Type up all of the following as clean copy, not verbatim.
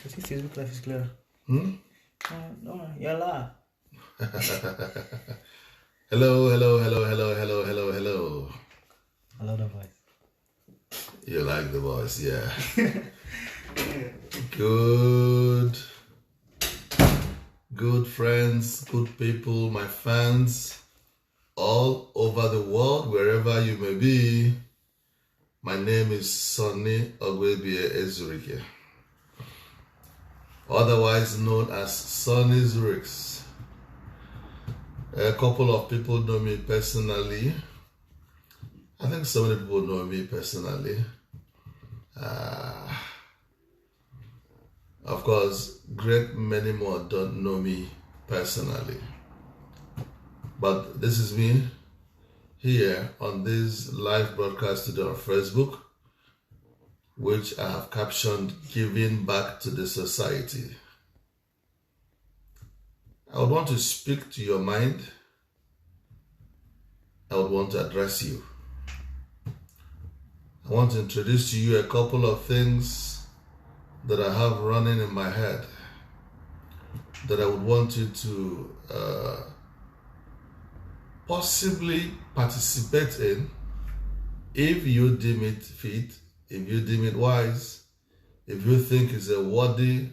This Facebook life is clear. No, yalla. Hello. I love the voice. You like the voice, yeah. Good friends, good people, my fans, all over the world, wherever you may be. My name is Sonny Ogwebie Ezurike, otherwise known as Sonny Zurix. A couple of people know me personally. I think so many people know me personally. Of course, great many more don't know me personally. But this is me here on this live broadcast today on Facebook, which I have captioned Giving Back to the Society. I would want to speak to your mind. I would want to address you. I want to introduce to you a couple of things that I have running in my head that I would want you to possibly participate in if you deem it fit, if you deem it wise, if you think it's a worthy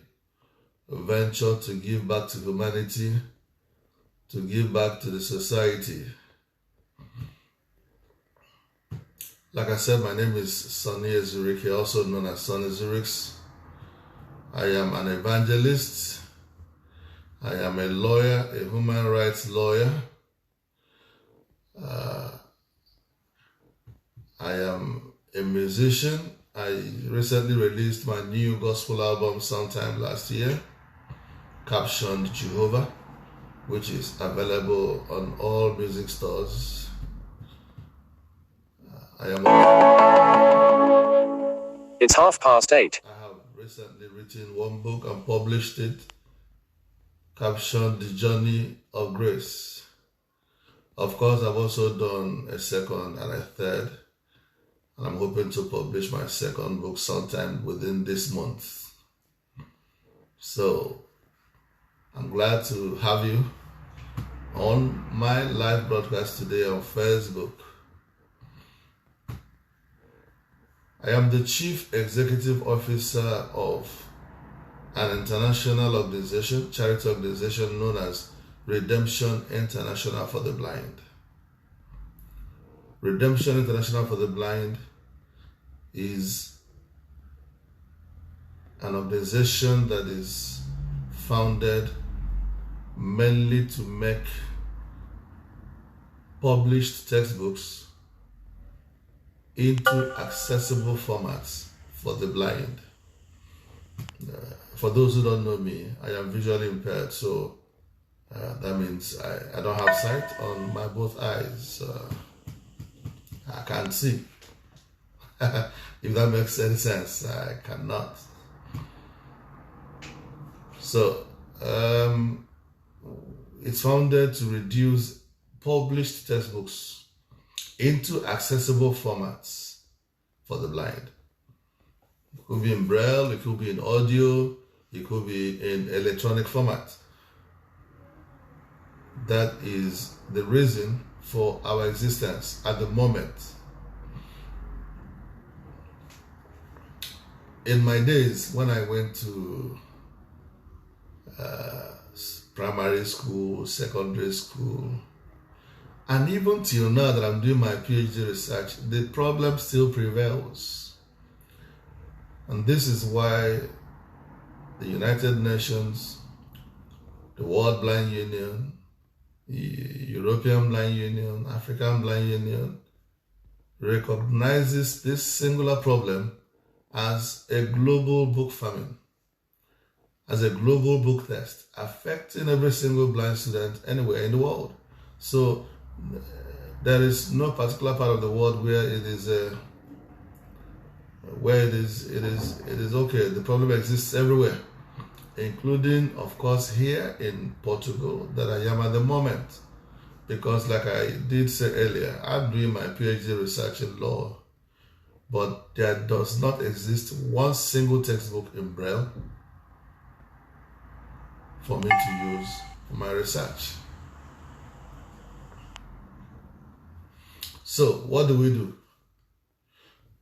venture to give back to humanity, to give back to the society. Like I said, my name is Sonny Ezurike, also known as Sonny Zurix. I am an evangelist. I am a lawyer, a human rights lawyer. I am a musician. I recently released my new gospel album sometime last year, captioned Jehovah, which is available on all music stores. It's 8:30. I have recently written one book and published it, captioned The Journey of Grace. Of course, I've also done a second and a third, and I'm hoping to publish my second book sometime within this month. So, I'm glad to have you on my live broadcast today on Facebook. I am the Chief Executive Officer of an international organization, charity organization known as Redemption International for the Blind. Redemption International for the Blind is an organization that is founded mainly to make published textbooks into accessible formats for the blind. For those who don't know me, I am visually impaired, so that means I don't have sight on my both eyes. I can't see. If that makes any sense, I cannot. So, it's founded to reduce published textbooks into accessible formats for the blind. It could be in Braille, it could be in audio, it could be in electronic format. That is the reason for our existence at the moment. In my days, when I went to primary school, secondary school, and even till now that I'm doing my PhD research, the problem still prevails. And this is why the United Nations, the World Blind Union, the European Blind Union, African Blind Union recognizes this singular problem as a global book famine, as a global book thirst, affecting every single blind student anywhere in the world. So there is no particular part of the world where it is okay. The problem exists everywhere, including, of course, here in Portugal, that I am at the moment. Because, like I did say earlier, I'm doing my PhD research in law, but there does not exist one single textbook in Braille for me to use for my research. So what do?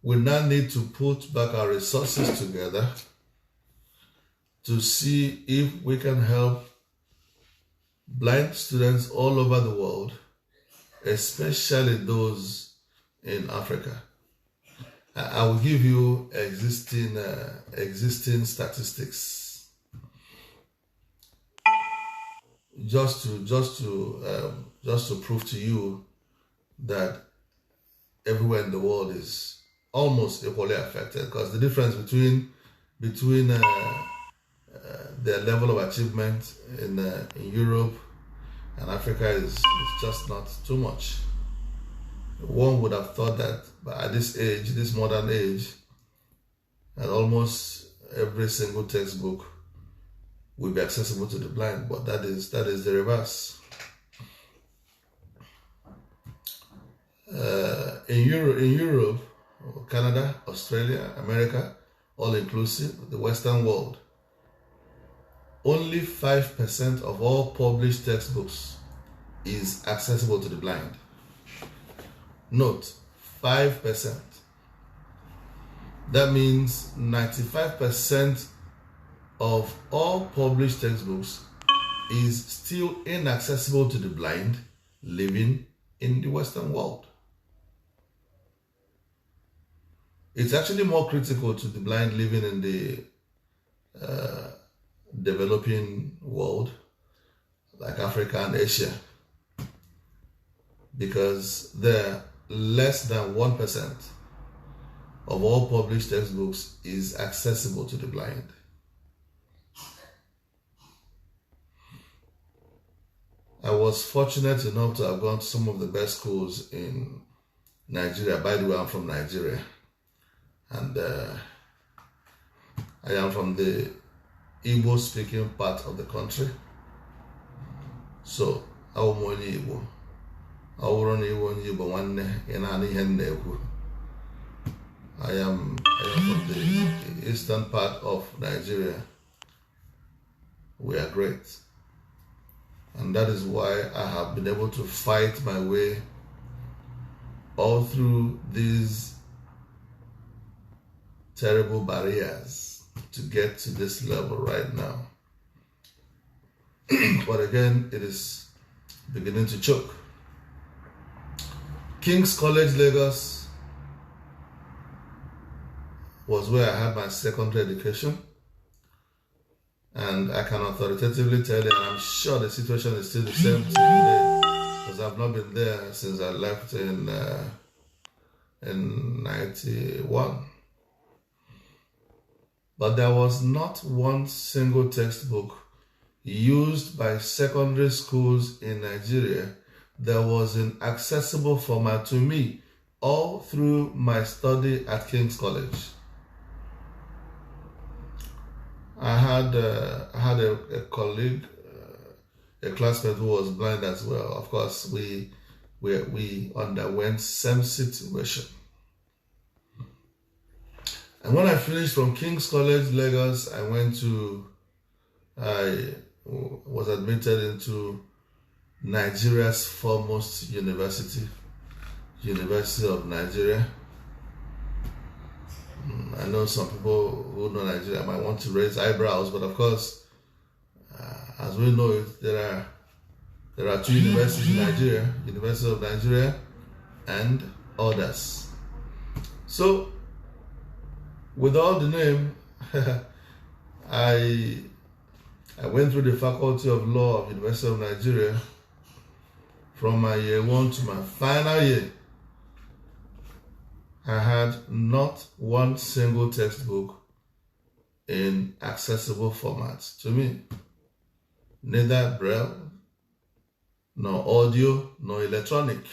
We now need to put back our resources together to see if we can help blind students all over the world, especially those in Africa. I will give you existing statistics just to prove to you that everywhere in the world is almost equally affected, because the difference between their level of achievement in Europe and Africa is just not too much. One would have thought that at this age, this modern age, and almost every single textbook will be accessible to the blind, but that is the reverse. In Europe, Canada, Australia, America, all inclusive, the Western world, only 5% of all published textbooks is accessible to the blind. Note, 5%. That means 95% of all published textbooks is still inaccessible to the blind living in the Western world. It's actually more critical to the blind living in the developing world, like Africa and Asia, because there less than 1% of all published textbooks is accessible to the blind. I was fortunate enough to have gone to some of the best schools in Nigeria. By the way, I'm from Nigeria, and I am from the Igbo-speaking part of the country. So, I am only Igbo. I am from the eastern part of Nigeria. We are great. And that is why I have been able to fight my way all through these terrible barriers to get to this level right now. But again, it is beginning to choke. King's College, Lagos was where I had my secondary education. And I can authoritatively tell you, and I'm sure the situation is still the same today, because I've not been there since I left in 91. But there was not one single textbook used by secondary schools in Nigeria that was in accessible format to me all through my study at King's College. I had a colleague, a classmate who was blind as well. Of course, we underwent same situation. And when I finished from King's College, Lagos, I was admitted into Nigeria's foremost university, University of Nigeria. I know some people who know Nigeria might want to raise eyebrows, but of course, as we know it, there are two universities in Nigeria, University of Nigeria and others. So, with all the name, I went through the Faculty of Law of University of Nigeria from my year 1 to my final year. I had not one single textbook in accessible formats to me. Neither Braille, nor audio, nor electronic.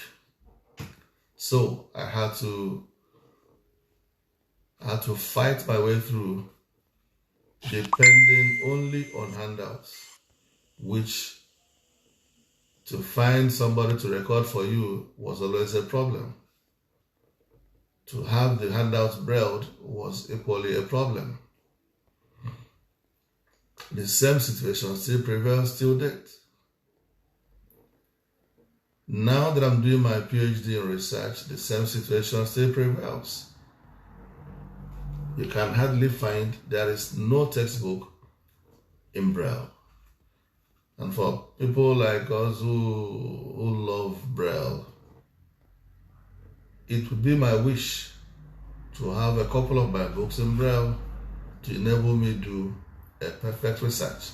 So I had to fight my way through, depending only on handouts, which to find somebody to record for you was always a problem. To have the handouts brailled was equally a problem. The same situation still prevails till date. Now that I'm doing my PhD in research, the same situation still prevails. You can hardly find, there is no textbook in Braille. And for people like us who love Braille, it would be my wish to have a couple of my books in Braille to enable me to do a perfect research.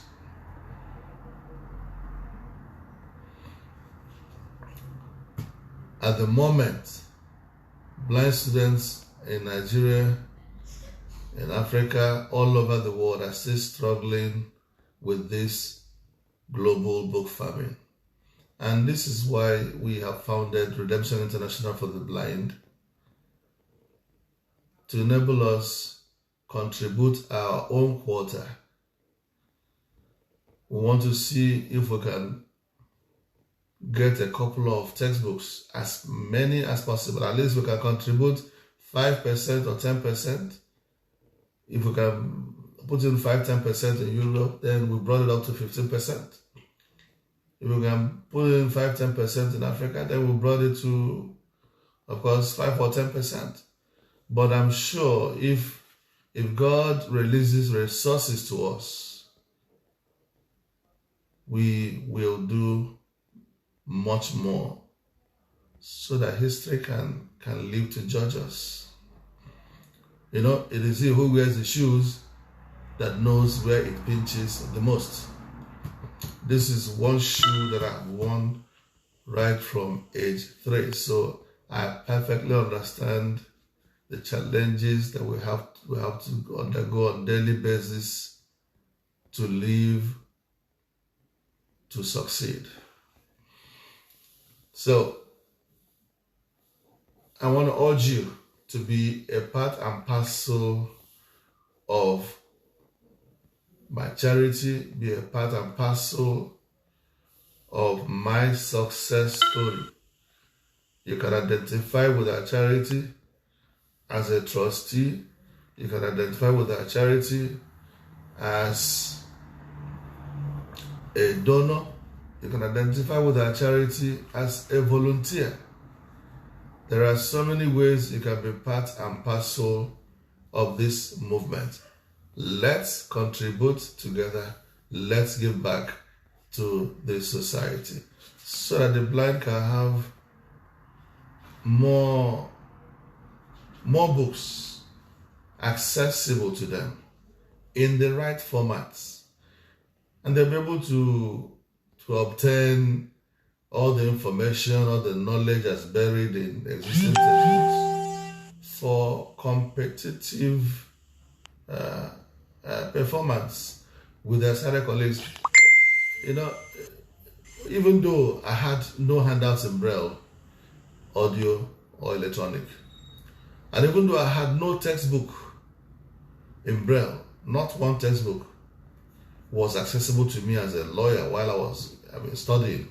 At the moment, blind students in Nigeria, in Africa, all over the world are still struggling with this global book famine. And this is why we have founded Redemption International for the Blind, to enable us contribute our own quota. We want to see if we can get a couple of textbooks, as many as possible. At least we can contribute 5% or 10%. If we can put in 5-10% in Europe, then we brought it up to 15%. If we can put in 5-10% in Africa, then we brought it to, of course, 5 or 10%. But I'm sure if God releases resources to us, we will do much more so that history can live to judge us. You know, it is he who wears the shoes that knows where it pinches the most. This is one shoe that I've worn right from age 3. So I perfectly understand the challenges that we have to undergo on a daily basis to live, to succeed. So I want to urge you to be a part and parcel of my charity, be a part and parcel of my success story. You can identify with our charity as a trustee. You can identify with our charity as a donor. You can identify with our charity as a volunteer. There are so many ways you can be part and parcel of this movement. Let's contribute together. Let's give back to the society so that the blind can have more books accessible to them in the right formats. And they'll be able to obtain all the information, all the knowledge that's buried in existing textbooks for competitive performance with their senior colleagues. You know, even though I had no handouts in Braille, audio or electronic, and even though I had no textbook in Braille, not one textbook was accessible to me as a lawyer while I was studying.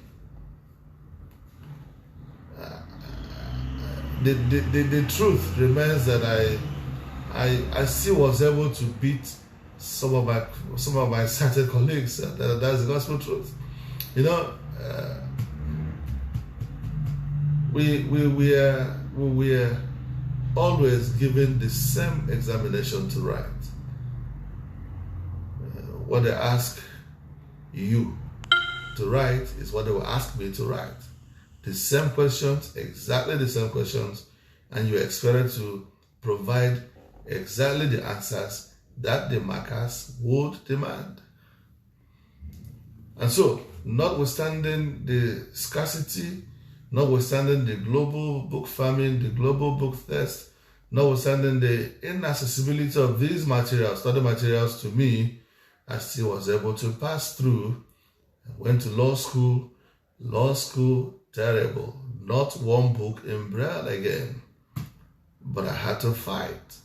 The truth remains that I still was able to beat some of my sighted colleagues. That's the gospel truth. You know, we are always given the same examination to write. What they ask you to write is what they will ask me to write. The same questions, exactly the same questions, and you're expected to provide exactly the answers that the markers would demand. And so, notwithstanding the scarcity, notwithstanding the global book famine, the global book thirst, notwithstanding the inaccessibility of these materials, study materials to me, I still was able to pass through. I went to law school, terrible. Not one book in Braille again. But I had to fight.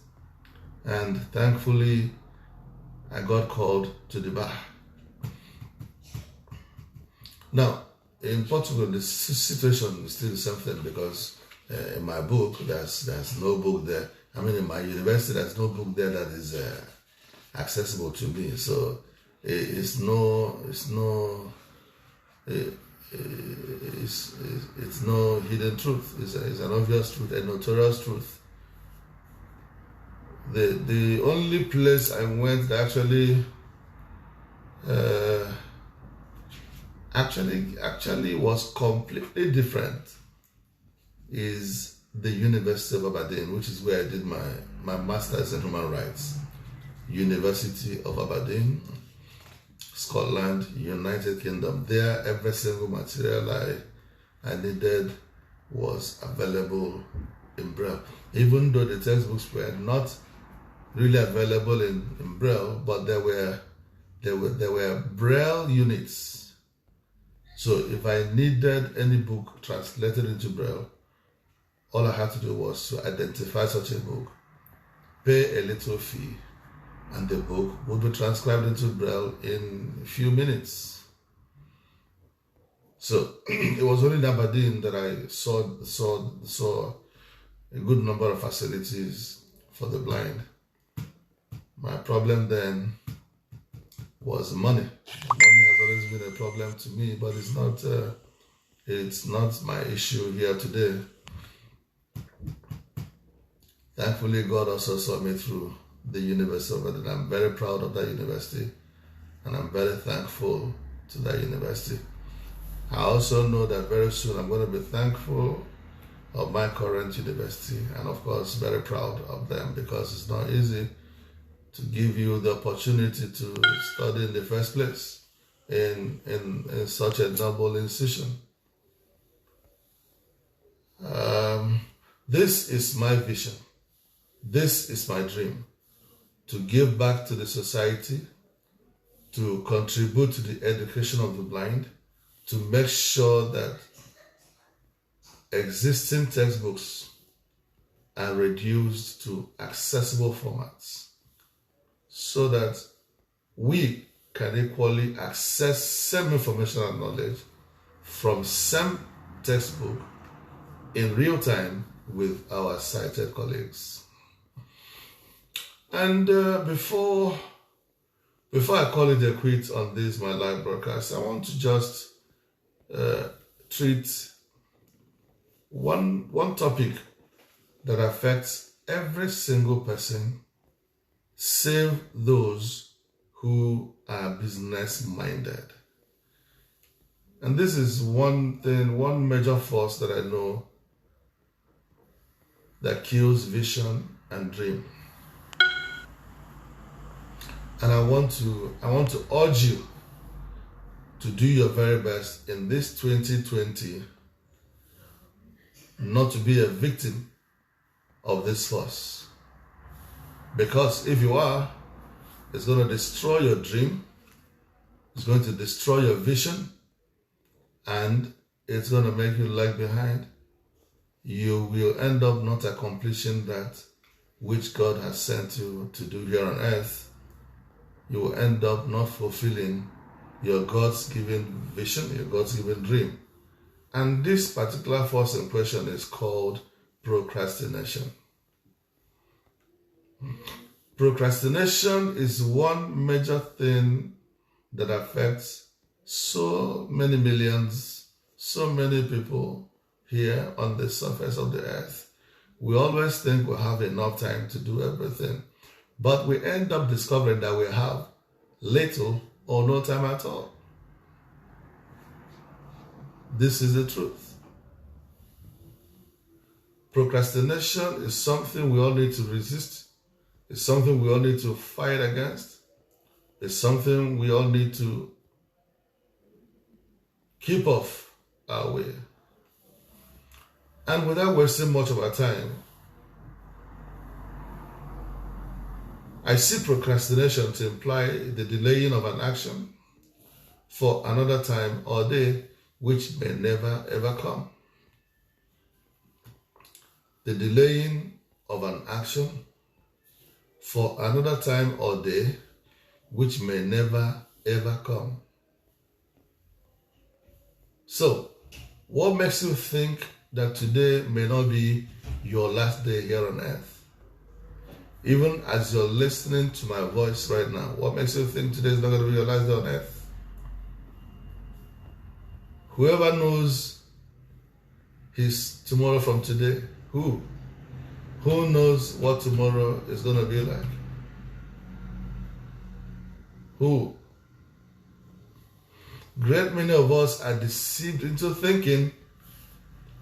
And thankfully, I got called to the bar. Now, in Portugal, the situation is still the same thing because in my book, there's no book there. I mean, in my university, there's no book there that is accessible to me. So It's no hidden truth. It's an obvious truth, a notorious truth. The only place I went that actually was completely different is the University of Aberdeen, which is where I did my master's in human rights. University of Aberdeen, Scotland, United Kingdom. There, every single material I needed was available in Braille. Even though the textbooks were not really available in Braille, but there were Braille units. So if I needed any book translated into Braille, all I had to do was to identify such a book, pay a little fee, and the book would be transcribed into Braille in a few minutes. So it was only in Aberdeen that I saw a good number of facilities for the blind. My problem then was money. Money has always been a problem to me, but it's not my issue here today. Thankfully, God also saw me through the University of Aberdeen. I'm very proud of that university, and I'm very thankful to that university. I also know that very soon I'm going to be thankful of my current university, and of course very proud of them, because it's not easy to give you the opportunity to study in the first place in such a noble institution. This is my vision. This is my dream, to give back to the society, to contribute to the education of the blind, to make sure that existing textbooks are reduced to accessible formats, so that we can equally access same information and knowledge from same textbook in real time with our sighted colleagues. And before I call it a quit on this, my live broadcast, I want to just treat one topic that affects every single person, save those who are business-minded. And this is one major force that I know that kills vision and dream. And I want to urge you to do your very best in this 2020 not to be a victim of this force. Because if you are, it's going to destroy your dream, it's going to destroy your vision, and it's going to make you lag behind. You will end up not accomplishing that which God has sent you to do here on earth. You will end up not fulfilling your God's given vision, your God's given dream. And this particular force in question is called procrastination. Procrastination is one major thing that affects so many millions, so many people here on the surface of the earth. We always think we have enough time to do everything, but we end up discovering that we have little or no time at all. This is the truth. Procrastination is something we all need to resist. It's something we all need to fight against. It's something we all need to keep off our way. And without wasting much of our time, I see procrastination to imply the delaying of an action for another time or day, which may never ever come. The delaying of an action for another time or day, which may never ever come. So, what makes you think that today may not be your last day here on earth? Even as you're listening to my voice right now, what makes you think today is not going to be your last day on earth? Whoever knows his tomorrow from today, who? Who knows what tomorrow is going to be like? Who? Great many of us are deceived into thinking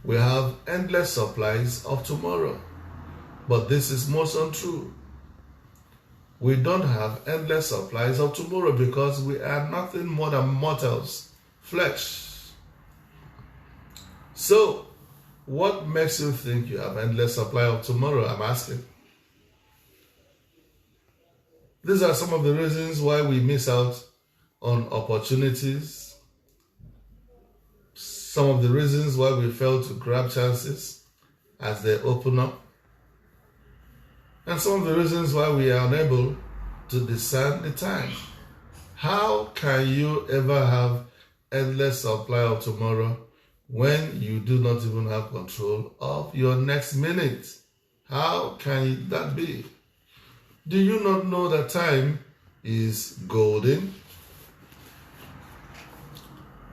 we have endless supplies of tomorrow. But this is most untrue. We don't have endless supplies of tomorrow because we are nothing more than mortals, flesh. So, what makes you think you have endless supply of tomorrow? I'm asking. These are some of the reasons why we miss out on opportunities. Some of the reasons why we fail to grab chances as they open up. And some of the reasons why we are unable to discern the time. How can you ever have endless supply of tomorrow when you do not even have control of your next minute? How can that be? Do you not know that time is golden?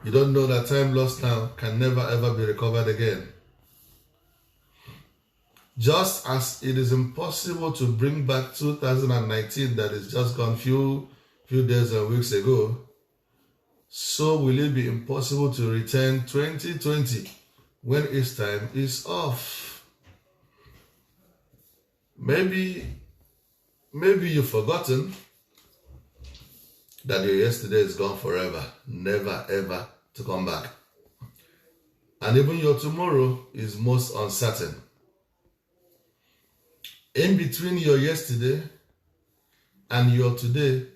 You don't know that time lost now can never ever be recovered again. Just as it is impossible to bring back 2019 that is just gone few days and weeks ago, so will it be impossible to return 2020 when its time is off. Maybe you've forgotten that your yesterday is gone forever, never ever to come back. And even your tomorrow is most uncertain. In between your yesterday and your today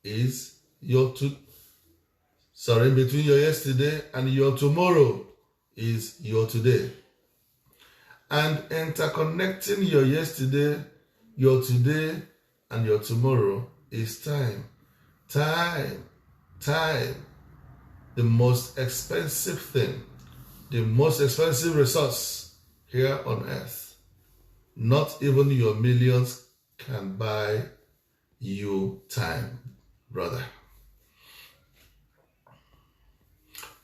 is in between your yesterday and your tomorrow is your today. And interconnecting your yesterday, your today, and your tomorrow is time. Time. The most expensive thing, the most expensive resource here on earth. Not even your millions can buy you time, brother.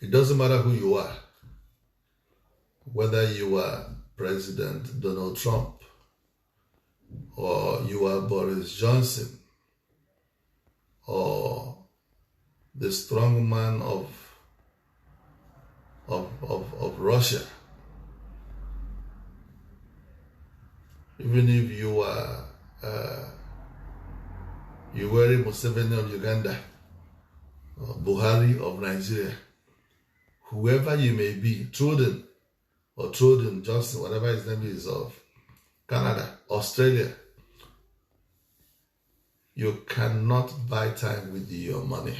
It doesn't matter who you are, whether you are President Donald Trump or you are Boris Johnson or the strong man of Russia. Even if you are Yoweri Museveni of Uganda, or Buhari of Nigeria, whoever you may be, Trudeau Johnson, whatever his name is, of Canada, Australia, you cannot buy time with your money.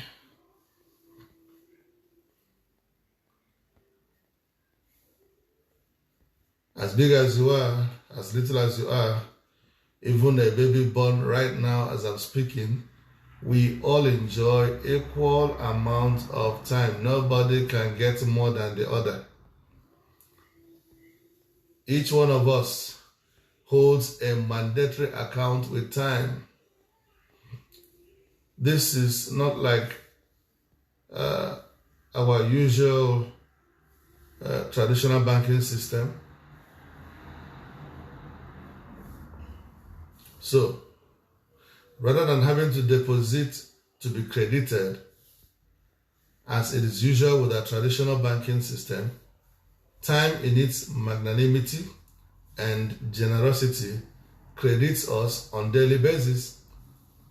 As big as you are, as little as you are, even a baby born right now as I'm speaking, we all enjoy equal amount of time. Nobody can get more than the other. Each one of us holds a mandatory account with time. This is not like our usual traditional banking system. So, rather than having to deposit to be credited, as it is usual with our traditional banking system, time in its magnanimity and generosity credits us on daily basis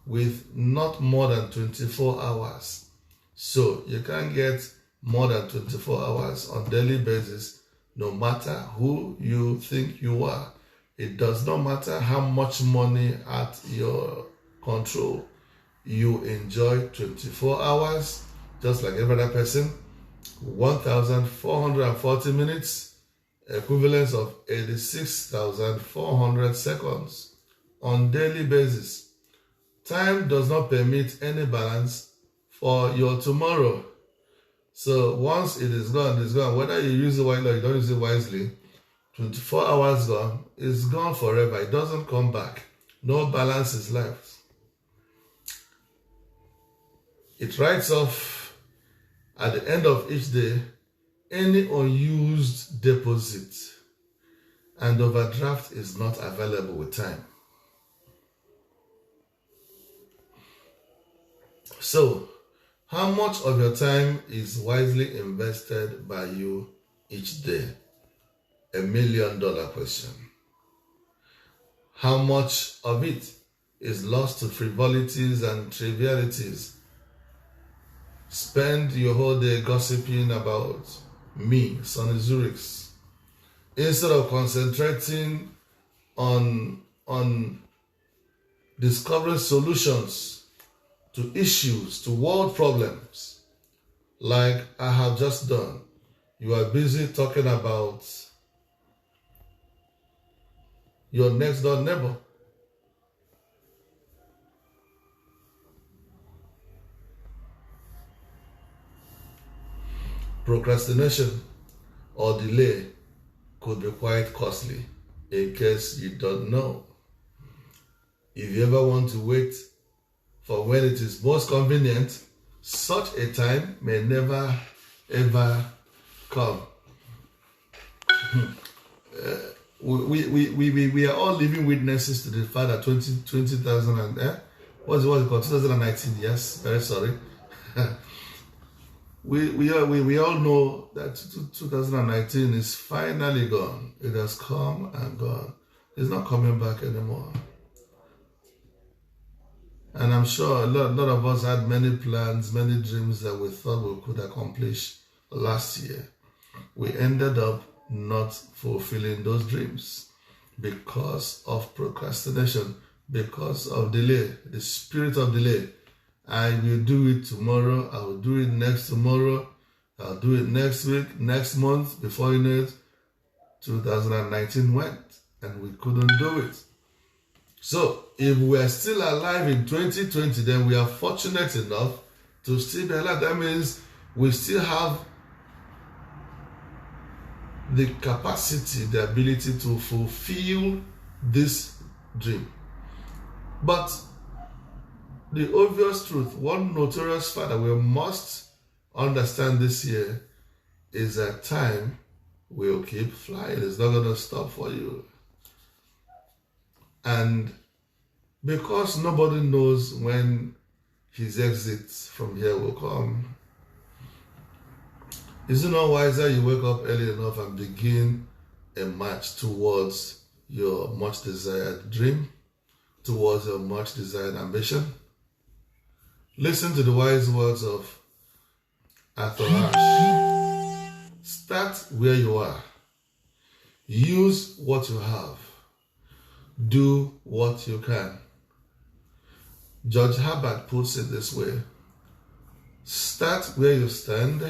with not more than 24 hours. So, you can't get more than 24 hours on daily basis, no matter who you think you are. It does not matter how much money at your control. You enjoy 24 hours, just like every other person, 1,440 minutes, equivalent of 86,400 seconds on daily basis. Time does not permit any balance for your tomorrow. So once it is gone, it's gone. Whether you use it wisely or you don't use it wisely, 24 hours gone, it's gone forever. It doesn't come back. No balance is left. It writes off at the end of each day any unused deposit, and overdraft is not available with time. So, how much of your time is wisely invested by you each day? $1 million question. How much of it is lost to frivolities and trivialities? Spend your whole day gossiping about me, Sonny Zurichs, instead of concentrating on discovering solutions to issues, to world problems, like I have just done. You are busy talking about your next door neighbor. Procrastination or delay could be quite costly, in case you don't know. If you ever want to wait for when it is most convenient, such a time may never ever come. We are all living witnesses to the fact that 20,000 and what's it called? 2019. Yes, very sorry. we all know that 2019 is finally gone. It has come and gone. It's not coming back anymore. And I'm sure a lot of us had many plans, many dreams that we thought we could accomplish last year. We ended up not fulfilling those dreams because of procrastination, because of delay, the spirit of delay. I will do it tomorrow, I will do it next tomorrow, I'll do it next week, next month. Before you know it, 2019 went and we couldn't do it. So if we are still alive in 2020, then we are fortunate enough to still be alive. That means we still have the capacity, the ability to fulfill this dream. But the obvious truth, one notorious fact that we must understand this year is that time will keep flying. It's not going to stop for you. And because nobody knows when his exit from here will come, is it not wiser you wake up early enough and begin a march towards your much desired dream, towards your much desired ambition? Listen to the wise words of Arthur Ashe. Start where you are. Use what you have. Do what you can. George Herbert puts it this way: start where you stand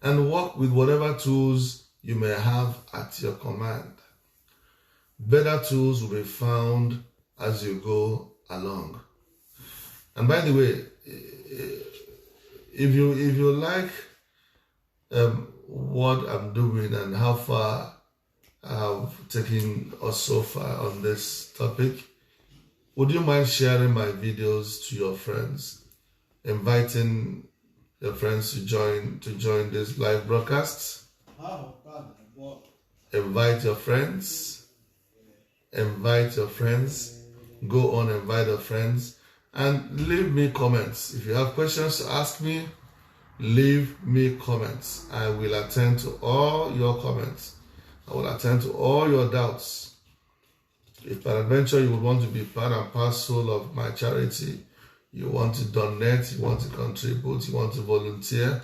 and work with whatever tools you may have at your command. Better tools will be found as you go along. And by the way, if you like what I'm doing and how far I have taken us so far on this topic, would you mind sharing my videos to your friends, inviting your friends to join this live broadcasts? Invite your friends. Go on, invite your friends, and leave me comments. If you have questions to ask me, leave me comments. I will attend to all your comments. I will attend to all your doubts. If peradventure you would want to be part and parcel of my charity, you want to donate, you want to contribute, you want to volunteer,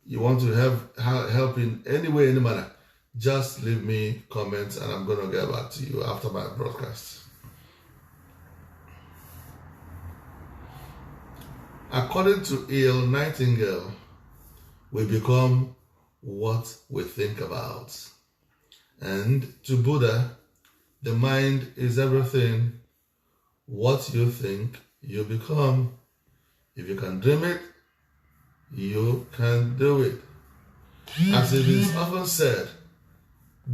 you want to help in any way, any manner, just leave me comments and I'm going to get back to you after my broadcast. According to E.L. Nightingale, we become what we think about. And to Buddha, the mind is everything. What you think, you become. If you can dream it, you can do it. As it is often said,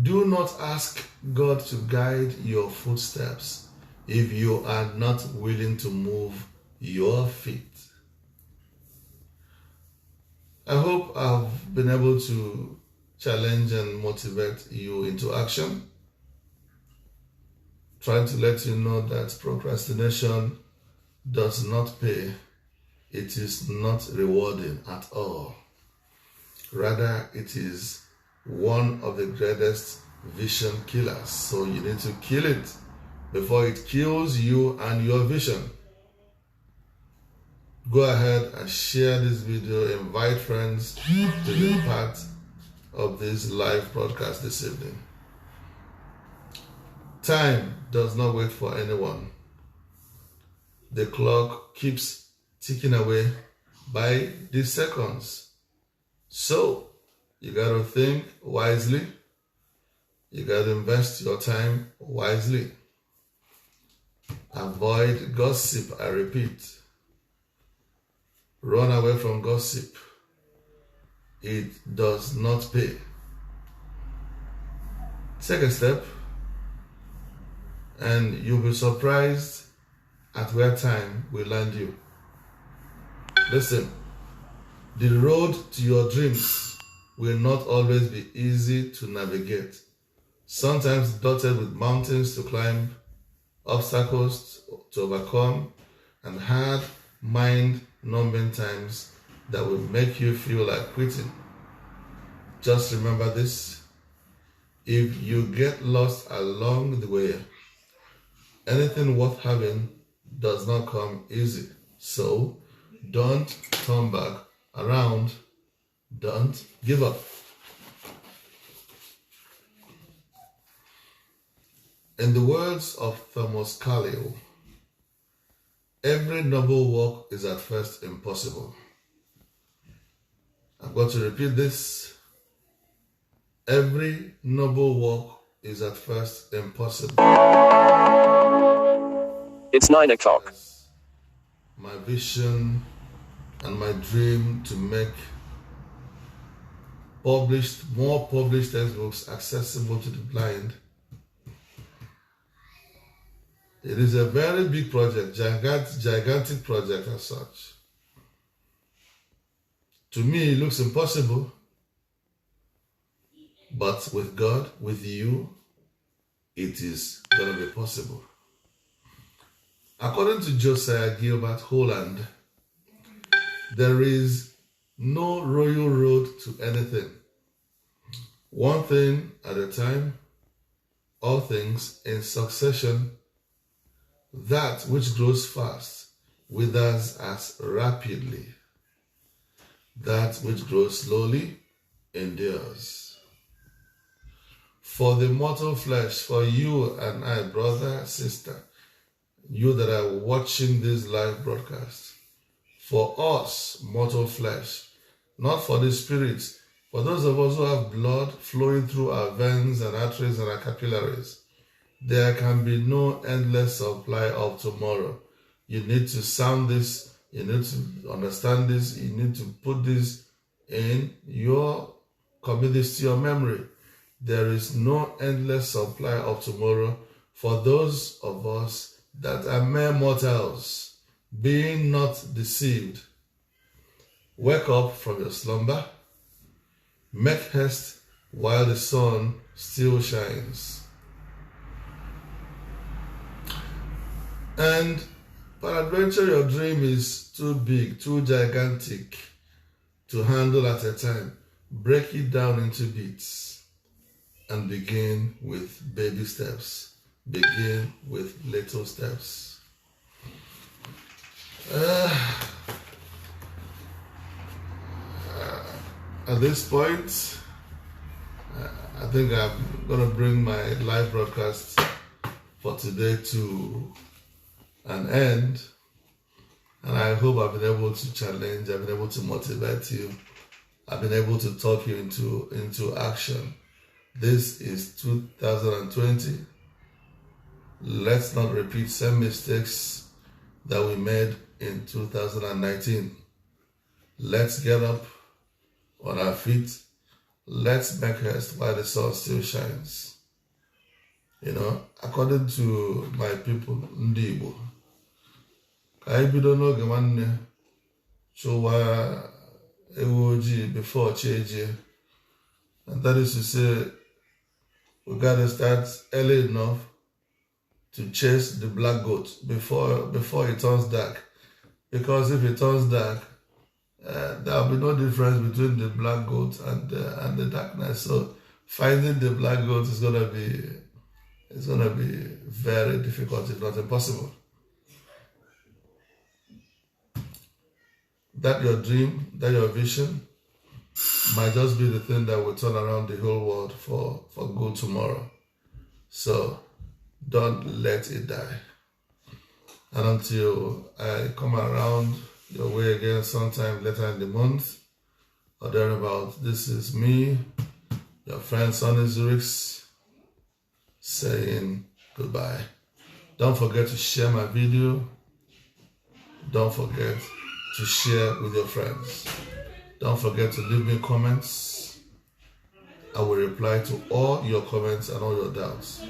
do not ask God to guide your footsteps. if you are not willing to move your feet. I hope I've been able to challenge and motivate you into action, trying to let you know that procrastination does not pay. It is not rewarding at all. Rather, it is one of the greatest vision killers. So you need to kill it before it kills you and your vision. Go ahead and share this video. Invite friends to be part of this live broadcast this evening. Time does not wait for anyone. The clock keeps ticking away by the seconds. So, you got to think wisely. You got to invest your time wisely. Avoid gossip, I repeat. Run away from gossip. It does not pay. Take a step, and you'll be surprised at where time will land you. Listen, the road to your dreams will not always be easy to navigate. Sometimes dotted with mountains to climb, obstacles to overcome, and hard mind-numbing times that will make you feel like quitting. Just remember this: if you get lost along the way, anything worth having does not come easy. So don't turn back around. Don't give up. In the words of Thomas Carlyle, every noble work is at first impossible. I'm going to repeat this. Every noble work is at first impossible. It's 9 o'clock. My vision and my dream to make more published textbooks accessible to the blind. It is a very big project, gigantic project as such. To me, it looks impossible, but with God, with you, it is going to be possible. According to Josiah Gilbert Holland, there is no royal road to anything. One thing at a time, all things in succession. That which grows fast withers as rapidly. That which grows slowly endures. For the mortal flesh, for you and I, brother, sister, you that are watching this live broadcast, for us, mortal flesh, not for the spirits, for those of us who have blood flowing through our veins and arteries and our capillaries, there can be no endless supply of tomorrow. You need to sound this, you need to understand this, you need to put this in your, commit this to your memory. There is no endless supply of tomorrow for those of us that are mere mortals, being not deceived. Wake up from your slumber, make haste while the sun still shines. And peradventure your dream is too big, too gigantic to handle at a time. Break it down into bits and begin with baby steps. Begin with little steps. At this point, I think I'm going to bring my live broadcast for today to an end, and I hope I've been able to challenge, I've been able to motivate you, I've been able to talk you into action. This is 2020. Let's not repeat same mistakes that we made in 2019. Let's get up on our feet. Let's make haste while the sun still shines. according to my people, ndị Igbo, ka anyị bido n'oge nwanne chụwa ewu ojii before chi ejie. And that is to say, we gotta start early enough to chase the black goat before it turns dark. Because if it turns dark, there'll be no difference between the black goat and the darkness. So finding the black goat is gonna be very difficult, if not impossible. That your dream, that your vision might just be the thing that will turn around the whole world for good tomorrow. So don't let it die. And until I come around your way again sometime later in the month or thereabouts, this is me, your friend Sonny Zurich, saying goodbye. Don't forget to share my video. Don't forget to share with your friends. Don't forget to leave me comments. I will reply to all your comments and all your doubts.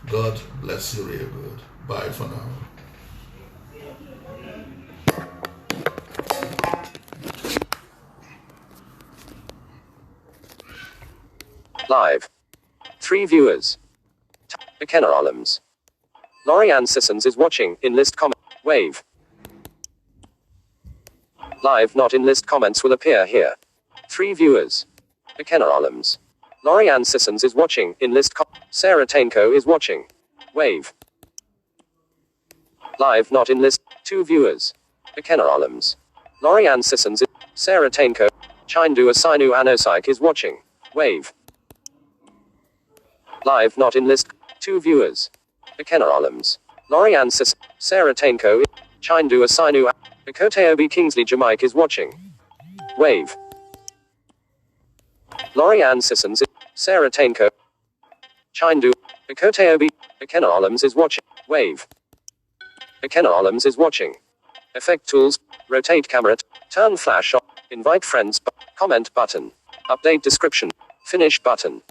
God bless you real good. Bye for now. Live. 3 viewers. McKenna Olams. Lorianne Sissons is watching. In list comment. Wave. Live not in list comments will appear here. 3 viewers. McKenna Olams. Lorianne Sissons is watching. In list Sarah Tainko is watching. Wave. Live not in list. 2 viewers. McKenna Olams. Lorianne Sissons is Sarah Tainko. Chindu Asinu Anosike is watching. Wave. Live not in list. 2 viewers. McKenna Olams. Lorianne Sissons. Sarah Tainko. Chindu Asinu. Obi Kingsley Jamaica is watching. Wave. Lorianne Sissons. Sarah Tainko. Chindu. Obi. McKenna Olams is watching. Wave. McKenna Olams is watching. Effect tools. Rotate camera. Turn flash on. Invite friends. Comment button. Update description. Finish button.